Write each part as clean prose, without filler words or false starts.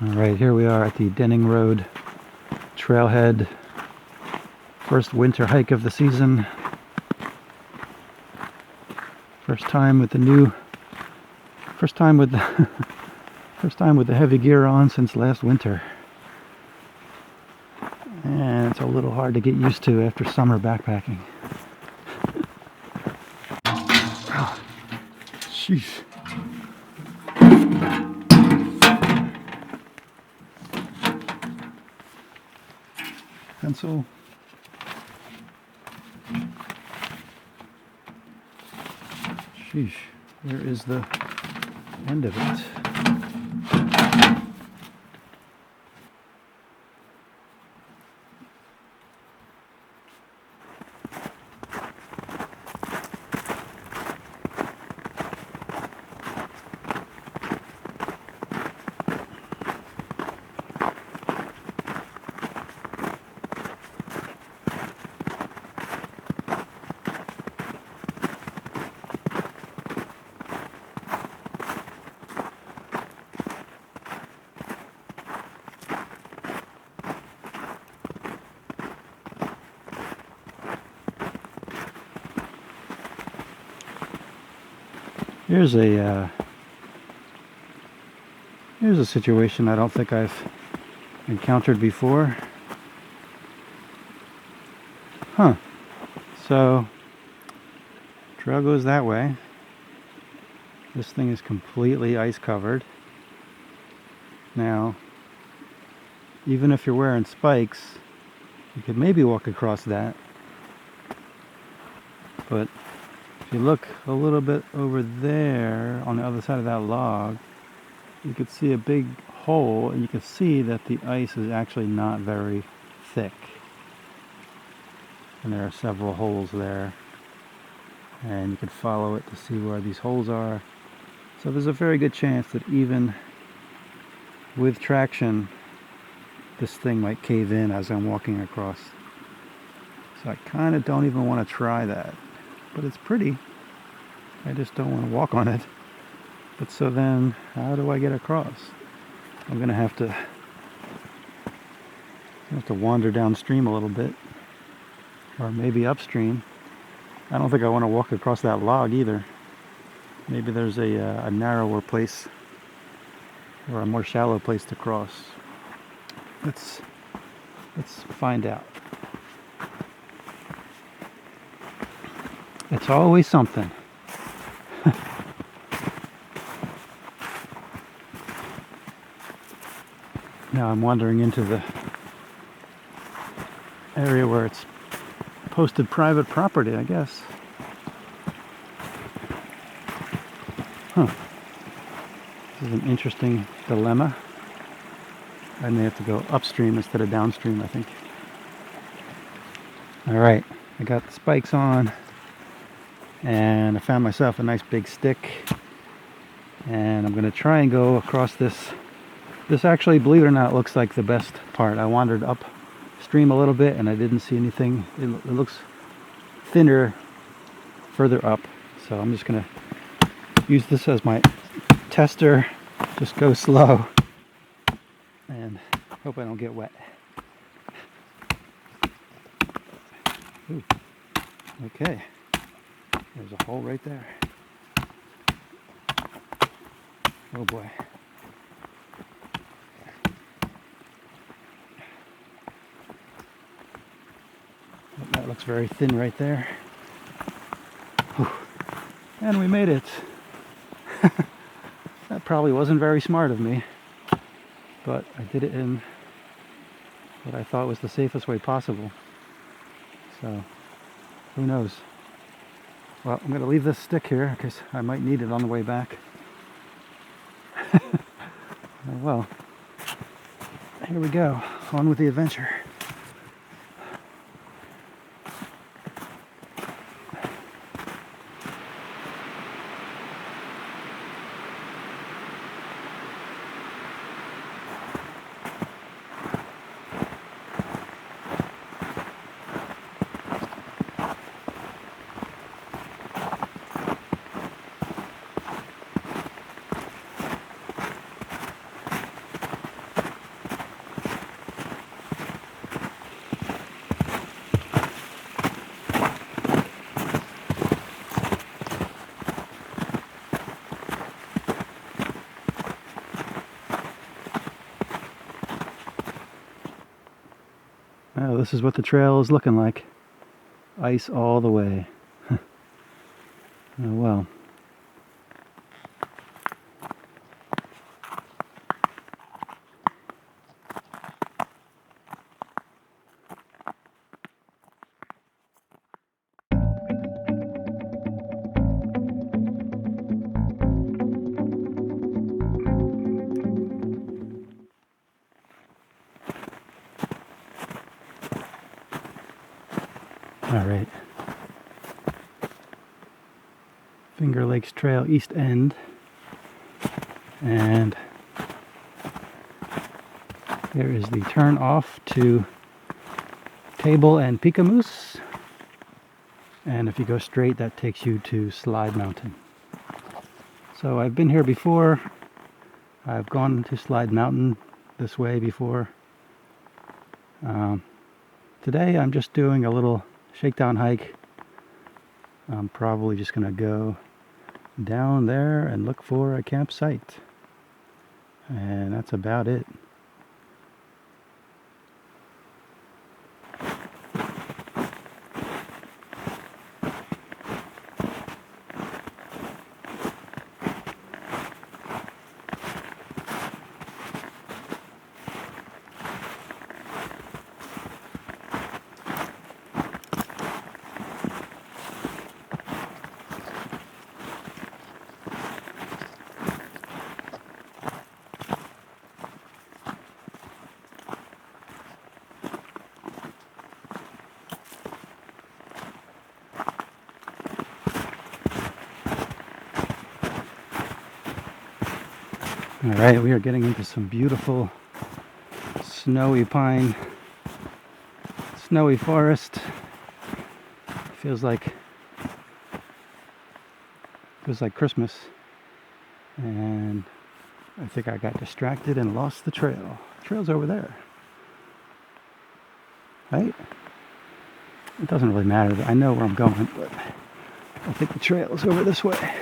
Alright, here we are at the Denning Road Trailhead. First winter hike of the season. First time with the heavy gear on since last winter. And it's a little hard to get used to after summer backpacking. Oh, sheesh. Pencil. Sheesh, where is the end of it? Here's a situation I don't think I've encountered before. So trail goes that way. This thing is completely ice covered. Now, even if you're wearing spikes, you could maybe walk across that. But if you look a little bit over there on the other side of that log, you could see a big hole, and you can see that the ice is actually not very thick. And there are several holes there. And you can follow it to see where these holes are. So there's a very good chance that even with traction, this thing might cave in as I'm walking across. So I kind of don't even want to try that. But it's pretty. I just don't want to walk on it. But so then, how do I get across? I'm going to have to wander downstream a little bit. Or maybe upstream. I don't think I want to walk across that log either. Maybe there's a narrower place or a more shallow place to cross. Let's find out. It's always something. Now I'm wandering into the area where it's posted private property, I guess. This is an interesting dilemma. I may have to go upstream instead of downstream, I think. Alright, I got the spikes on, and I found myself a nice big stick, and I'm going to try and go across this. This actually, believe it or not, looks like the best part. I wandered upstream a little bit and I didn't see anything. It looks thinner further up, so I'm just going to use this as my tester. Just go slow and hope I don't get wet. Ooh. Okay, there's a hole right there. Oh boy. That looks very thin right there. Whew. And we made it. That probably wasn't very smart of me, but I did it in what I thought was the safest way possible. So, who knows? Well, I'm going to leave this stick here because I might need it on the way back. Well, here we go. On with the adventure. So this is what the trail is looking like. Ice all the way. Oh well. All right. Finger Lakes Trail East End. And there is the turn off to Table and Piccamoose. And if you go straight, that takes you to Slide Mountain. So I've been here before. I've gone to Slide Mountain this way before. Today I'm just doing a little shakedown hike. I'm probably just going to go down there and look for a campsite. And that's about it. Alright, we are getting into some beautiful snowy pine, snowy forest. Feels like Christmas. And I think I got distracted and lost the trail. The trail's over there. Right? It doesn't really matter. I know where I'm going, but I think the trail is over this way.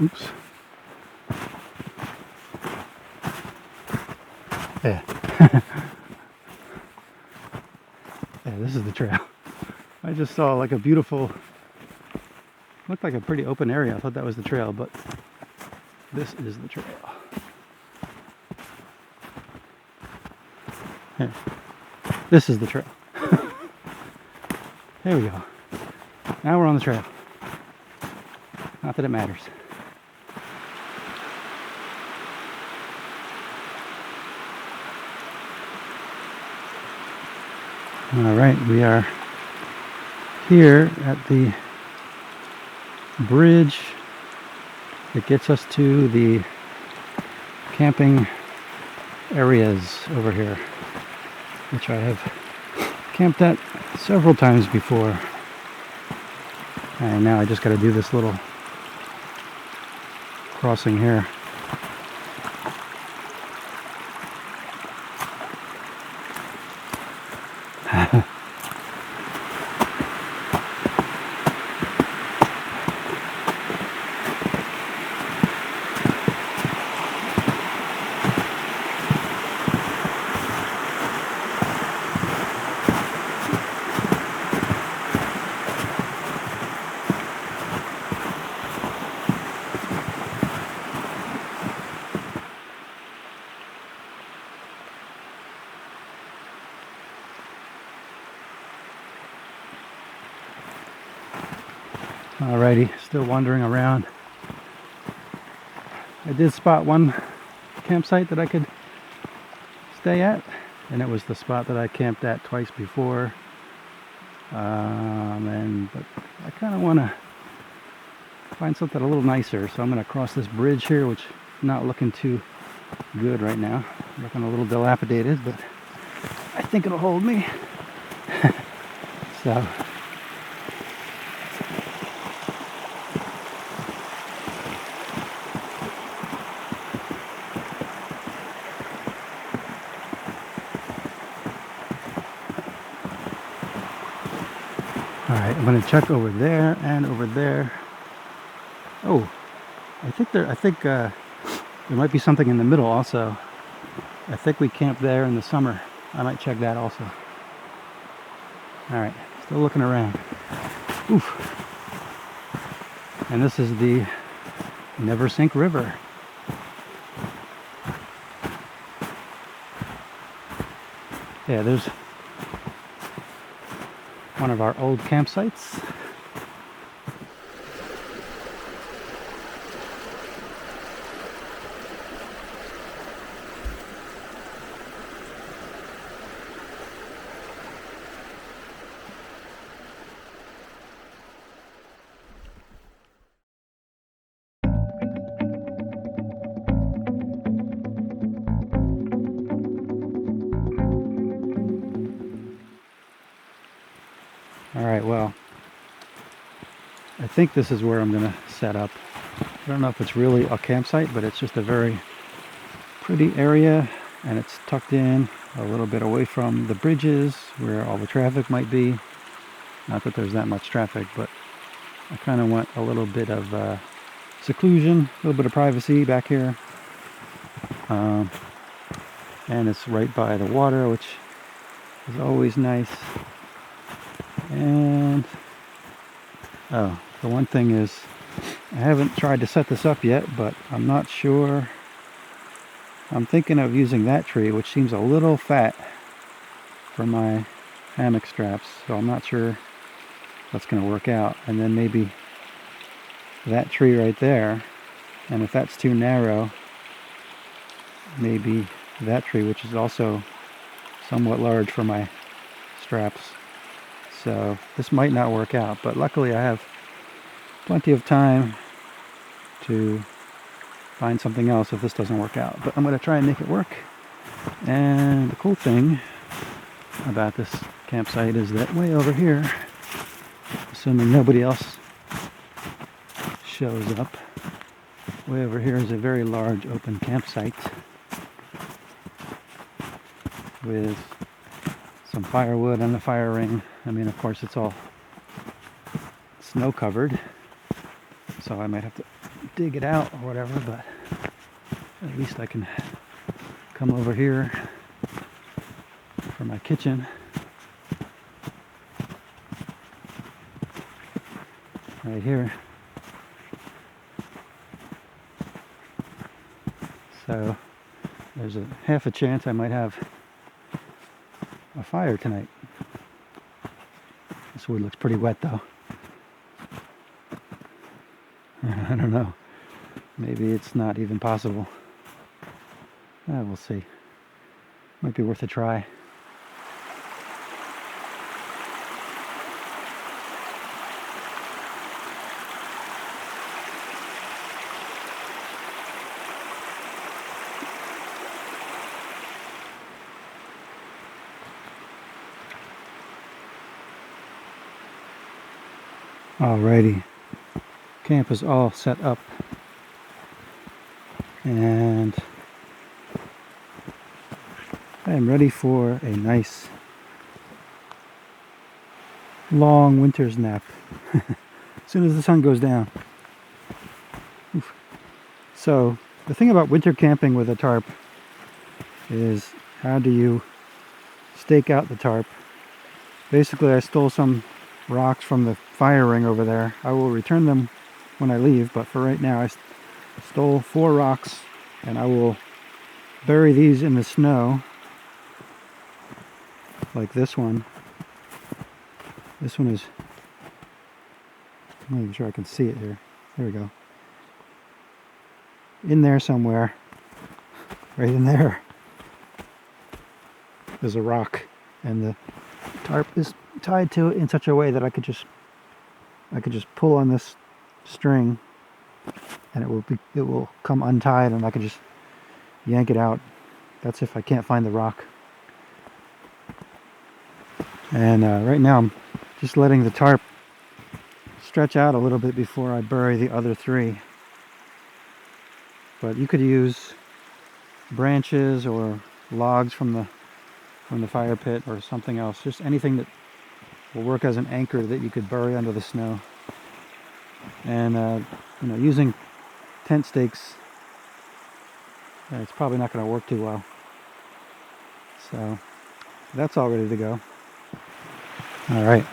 Oops. Yeah. Yeah, this is the trail. I just saw like a beautiful, looked like a pretty open area. I thought that was the trail, but this is the trail. Here. This is the trail. There we go. Now we're on the trail. Not that it matters. All right, we are here at the bridge that gets us to the camping areas over here, which I have camped at several times before. And now I just got to do this little crossing here. Alrighty, still wandering around. I did spot one campsite that I could stay at, and it was the spot that I camped at twice before. But I kind of want to find something a little nicer, so I'm going to cross this bridge here, which is not looking too good right now. Looking a little dilapidated, but I think it'll hold me. So. Alright, I'm going to check over there and over there. Oh, I think there might be something in the middle also. I think we camped there in the summer. I might check that also. Alright, still looking around. Oof. And this is the Neversink River. Yeah, there's one of our old campsites. Alright, well, I think this is where I'm going to set up. I don't know if it's really a campsite, but it's just a very pretty area, and it's tucked in a little bit away from the bridges where all the traffic might be. Not that there's that much traffic, but I kind of want a little bit of seclusion, a little bit of privacy back here. And it's right by the water, which is always nice. And oh, the one thing is, I haven't tried to set this up yet, but I'm not sure. I'm thinking of using that tree, which seems a little fat for my hammock straps, so I'm not sure that's going to work out. And then maybe that tree right there, and if that's too narrow, maybe that tree, which is also somewhat large for my straps. So this might not work out, but luckily I have plenty of time to find something else if this doesn't work out. But I'm going to try and make it work. And the cool thing about this campsite is that way over here, assuming nobody else shows up, way over here is a very large open campsite with some firewood and a fire ring. I mean, of course, it's all snow covered, so I might have to dig it out or whatever, but at least I can come over here for my kitchen. Right here. So there's a half a chance I might have a fire tonight. This wood looks pretty wet though. I don't know. Maybe it's not even possible. We'll see. Might be worth a try. Alrighty, camp is all set up, and I am ready for a nice long winter's nap as soon as the sun goes down. Oof. So the thing about winter camping with a tarp is, how do you stake out the tarp? Basically, I stole some rocks from the fire ring over there. I will return them when I leave, but for right now I stole 4 rocks, and I will bury these in the snow, like this one. This one is, I'm not even sure I can see it here. There we go. In there somewhere, right in there, there's a rock, and the tarp is tied to it in such a way that I could just pull on this string, and it will come untied, and I can just yank it out. That's if I can't find the rock. And right now I'm just letting the tarp stretch out a little bit before I bury the other 3. But you could use branches or logs from the fire pit or something else, just anything that will work as an anchor that you could bury under the snow. And using tent stakes, it's probably not going to work too well. So that's all ready to go. All right,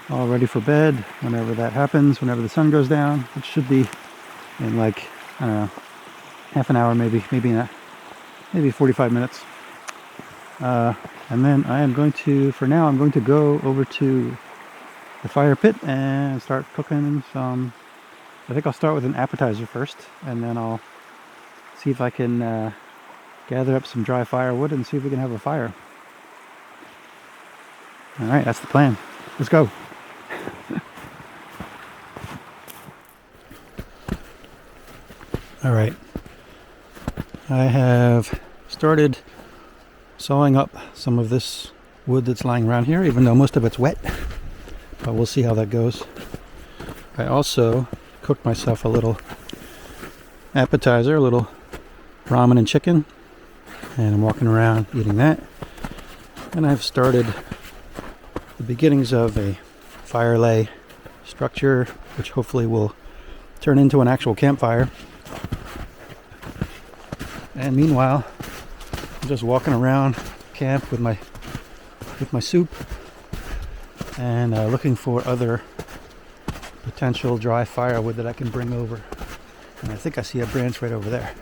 all ready for bed whenever that happens, whenever the sun goes down, which should be in like, I don't know, half an hour, maybe not, maybe 45 minutes. And then I am going to, for now, I'm going to go over to the fire pit and start cooking some. I think I'll start with an appetizer first, and then I'll see if I can gather up some dry firewood and see if we can have a fire. All right, that's the plan. Let's go. All right, I have started sawing up some of this wood that's lying around here, even though most of it's wet, but we'll see how that goes. I also cooked myself a little appetizer, a little ramen and chicken, and I'm walking around eating that. And I've started the beginnings of a fire lay structure, which hopefully will turn into an actual campfire. And meanwhile, I'm just walking around camp with my soup and looking for other potential dry firewood that I can bring over. And I think I see a branch right over there.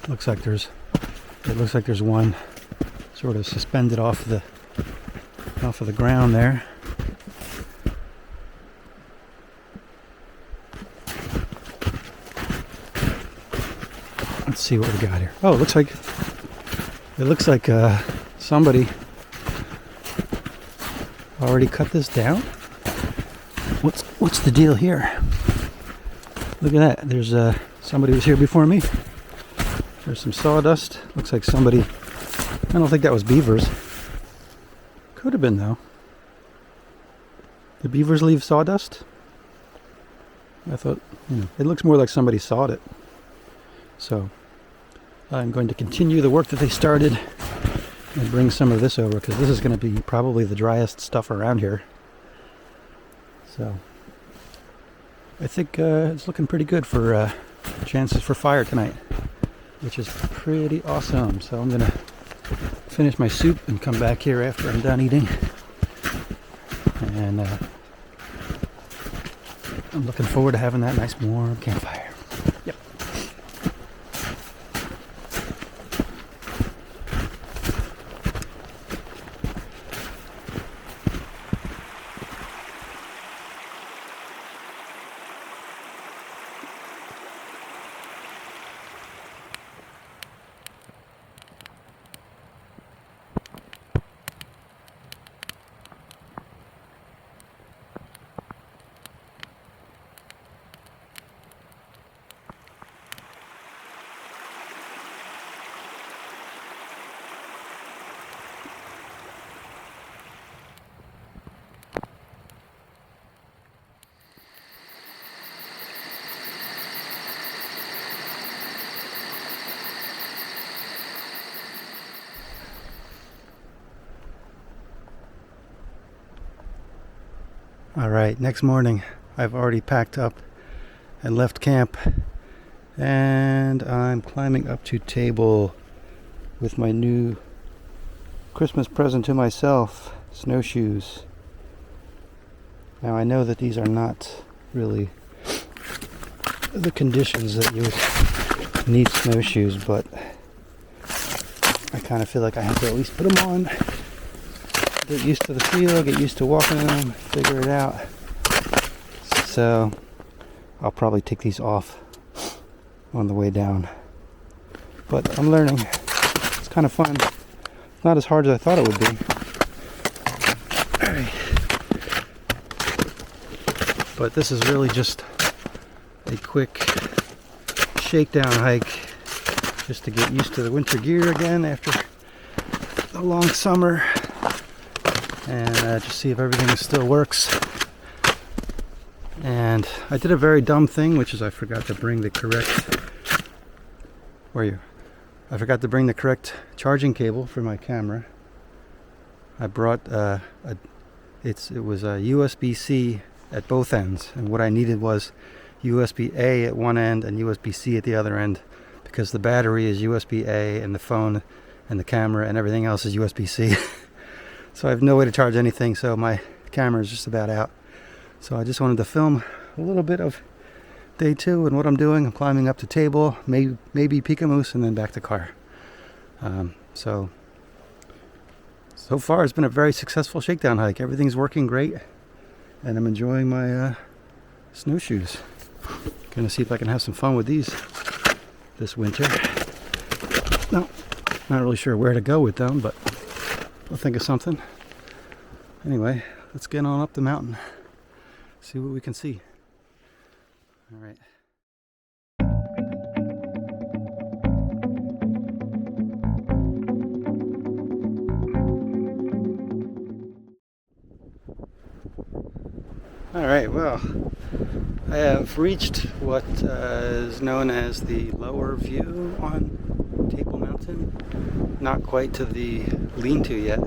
It looks like there's one sort of suspended off of the ground there. Let's see what we got here. Oh, it looks like somebody already cut this down. What's the deal here? Look at that. There's somebody was here before me. There's some sawdust. Looks like somebody. I don't think that was beavers. Could have been though. The beavers leave sawdust? I thought, it looks more like somebody sawed it. So I'm going to continue the work that they started and bring some of this over, because this is going to be probably the driest stuff around here. So I think it's looking pretty good for chances for fire tonight, which is pretty awesome. So I'm going to finish my soup and come back here after I'm done eating. And I'm looking forward to having that nice warm campfire. Yep. All right, next morning I've already packed up and left camp, and I'm climbing up to table with my new Christmas present to myself, snowshoes. Now I know that these are not really the conditions that you would need snowshoes, but I kind of feel like I have to at least put them on. Get used to the feel, get used to walking in them, figure it out. So I'll probably take these off on the way down. But I'm learning. It's kind of fun. It's not as hard as I thought it would be. Alright. But this is really just a quick shakedown hike, just to get used to the winter gear again after the long summer. And just see if everything still works. And I did a very dumb thing, which is I forgot to bring the correct I forgot to bring the correct charging cable for my camera. I brought it was a USB-C at both ends, and what I needed was USB-A at one end and USB-C at the other end. because the battery is USB-A and the phone and the camera and everything else is USB-C. So I have no way to charge anything, so my camera is just about out. So I just wanted to film a little bit of day 2 and what I'm doing. I'm climbing up the table, maybe peek a moose, and then back to car. So far it's been a very successful shakedown hike. Everything's working great, and I'm enjoying my snowshoes. Gonna see if I can have some fun with these this winter. No, not really sure where to go with them, but I'll think of something. Anyway, let's get on up the mountain, see what we can see. All right. All right, well, I have reached what is known as the lower view on Table Mountain. Not quite to the lean-to yet.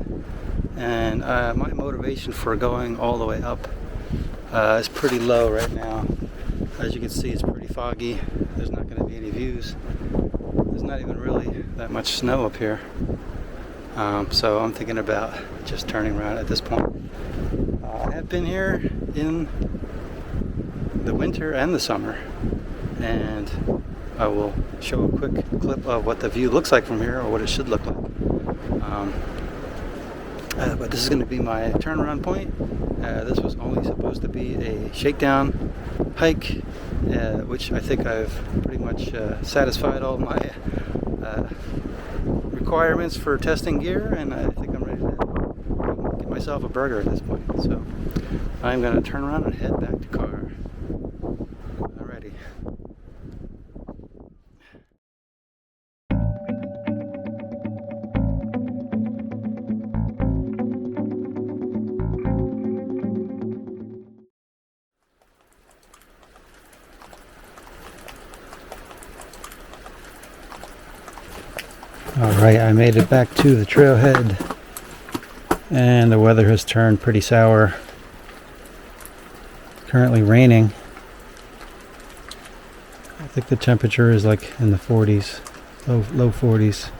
And my motivation for going all the way up is pretty low right now. As you can see, it's pretty foggy. There's not going to be any views. There's not even really that much snow up here. So I'm thinking about just turning around at this point. I have been here in the winter and the summer, and I will show a quick clip of what the view looks like from here, or what it should look like. But this is going to be my turnaround point. This was only supposed to be a shakedown hike, which I think I've pretty much satisfied all my requirements for testing gear, and I think I'm ready to get myself a burger at this point. So I'm going to turn around and head back to car. Alrighty. Alright, I made it back to the trailhead, and the weather has turned pretty sour. It's currently raining. I think the temperature is like in the 40s, low 40s.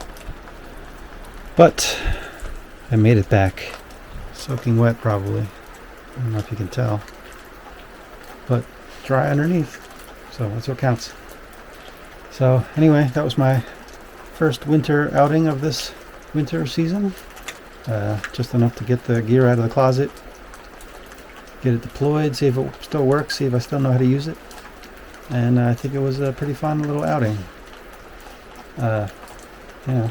But I made it back. Soaking wet probably. I don't know if you can tell. But dry underneath. So that's what counts. So anyway, that was my first winter outing of this winter season. Just enough to get the gear out of the closet, get it deployed, see if it still works, see if I still know how to use it. And I think it was a pretty fun little outing. You know,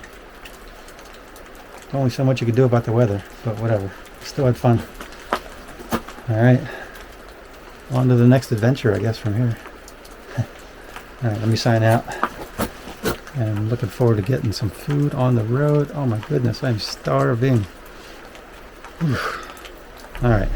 only so much you could do about the weather, but whatever. Still had fun. Alright, on to the next adventure, I guess, from here. Alright, let me sign out. And I'm looking forward to getting some food on the road. Oh my goodness, I'm starving. Alright.